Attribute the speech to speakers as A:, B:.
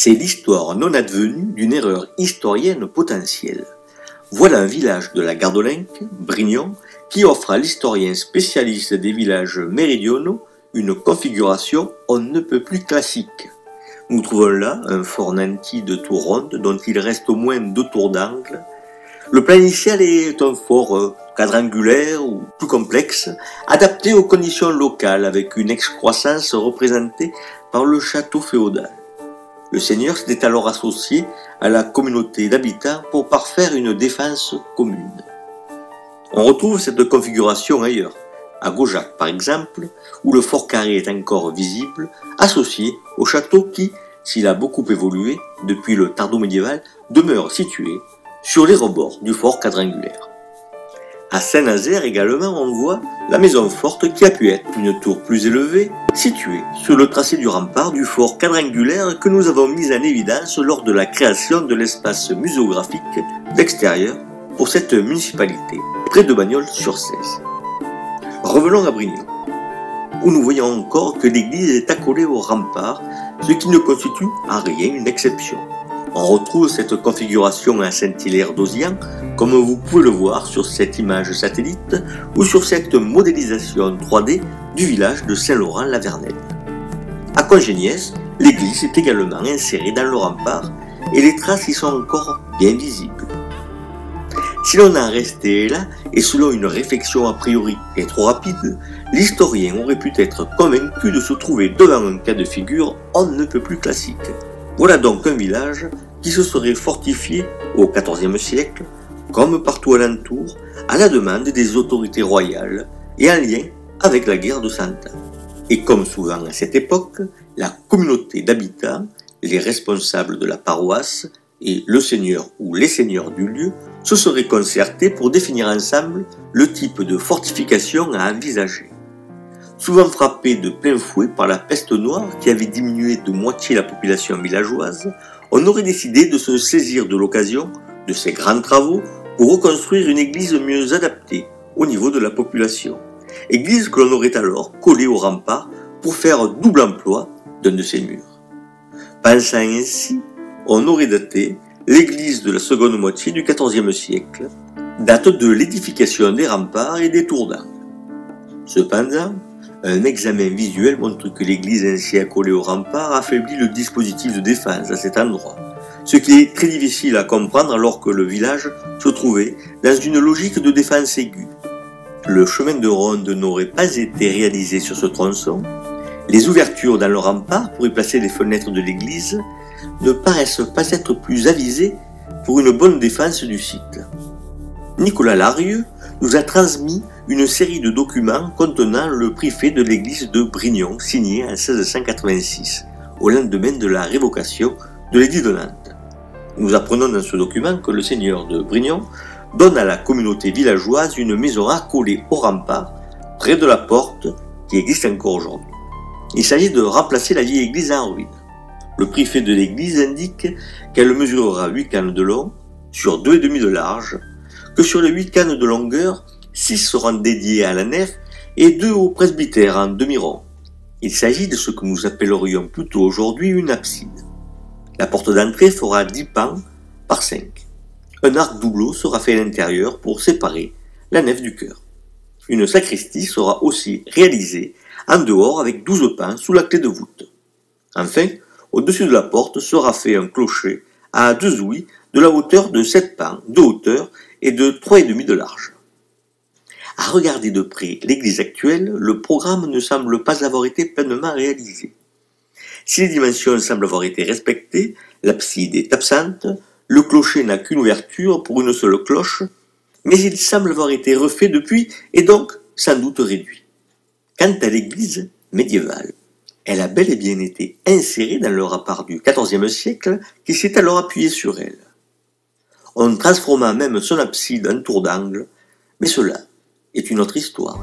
A: C'est l'histoire non advenue d'une erreur historienne potentielle. Voilà un village de la Gardolinque, Brignon, qui offre à l'historien spécialiste des villages méridionaux une configuration on ne peut plus classique. Nous trouvons là un fort nanti de tours rondes dont il reste au moins 2 tours d'angle. Le plan initial est un fort quadrangulaire ou plus complexe, adapté aux conditions locales avec une excroissance représentée par le château féodal. Le seigneur s'était alors associé à la communauté d'habitants pour parfaire une défense commune. On retrouve cette configuration ailleurs, à Gaujac par exemple, où le fort carré est encore visible, associé au château qui, s'il a beaucoup évolué depuis le tardo-médiéval, demeure situé sur les rebords du fort quadrangulaire. À Saint-Nazaire également, on voit la maison forte qui a pu être une tour plus élevée, située sur le tracé du rempart du fort quadrangulaire que nous avons mis en évidence lors de la création de l'espace muséographique d'extérieur pour cette municipalité, près de Bagnols-sur-Cèze. Revenons à Brignon, où nous voyons encore que l'église est accolée au rempart, ce qui ne constitue en rien une exception. On retrouve cette configuration à Saint-Hilaire d'Ozian, comme vous pouvez le voir sur cette image satellite ou sur cette modélisation 3D du village de Saint-Laurent-la-Vernelle. À Congéniès, l'église est également insérée dans le rempart et les traces y sont encore bien visibles. Si l'on en restait là, et selon une réflexion a priori et trop rapide, l'historien aurait pu être convaincu de se trouver devant un cas de figure on ne peut plus classique. Voilà donc un village qui se serait fortifié au XIVe siècle, comme partout alentour, à la demande des autorités royales et en lien avec la guerre de Cent Ans. Et comme souvent à cette époque, la communauté d'habitants, les responsables de la paroisse et le seigneur ou les seigneurs du lieu se seraient concertés pour définir ensemble le type de fortification à envisager. Souvent frappé de plein fouet par la peste noire qui avait diminué de moitié la population villageoise, on aurait décidé de se saisir de l'occasion de ces grands travaux pour reconstruire une église mieux adaptée au niveau de la population. Église que l'on aurait alors collée au rempart pour faire double emploi d'un de ses murs. Pensant ainsi, on aurait daté l'église de la seconde moitié du XIVe siècle, date de l'édification des remparts et des tours d'angle. Cependant, un examen visuel montre que l'église ainsi accolée au rempart affaiblit le dispositif de défense à cet endroit, ce qui est très difficile à comprendre alors que le village se trouvait dans une logique de défense aiguë. Le chemin de ronde n'aurait pas été réalisé sur ce tronçon, les ouvertures dans le rempart pour y placer les fenêtres de l'église ne paraissent pas être plus avisées pour une bonne défense du site. Nicolas Larieux nous a transmis une série de documents contenant le préfet de l'église de Brignon, signé en 1686, au lendemain de la révocation de l'édit de Nantes. Nous apprenons dans ce document que le seigneur de Brignon donne à la communauté villageoise une maison accolée au rempart, près de la porte qui existe encore aujourd'hui. Il s'agit de remplacer la vieille église en ruine. Le préfet de l'église indique qu'elle mesurera 8 cannes de long sur 2,5 de large, que sur les 8 cannes de longueur, 6 seront dédiés à la nef et 2 au presbytère en demi-rond. Il s'agit de ce que nous appellerions plutôt aujourd'hui une abside. La porte d'entrée fera 10 pans par 5. Un arc doubleau sera fait à l'intérieur pour séparer la nef du chœur. Une sacristie sera aussi réalisée en dehors avec 12 pans sous la clé de voûte. Enfin, au-dessus de la porte sera fait un clocher à 2 ouïes de la hauteur de 7 pans de hauteur et de 3,5 de large. À regarder de près l'église actuelle, le programme ne semble pas avoir été pleinement réalisé. Si les dimensions semblent avoir été respectées, l'abside est absente, le clocher n'a qu'une ouverture pour une seule cloche, mais il semble avoir été refait depuis et donc sans doute réduit. Quant à l'église médiévale, elle a bel et bien été insérée dans le rempart du XIVe siècle qui s'est alors appuyé sur elle. On transforma même son abside en tour d'angle, mais cela est une autre histoire.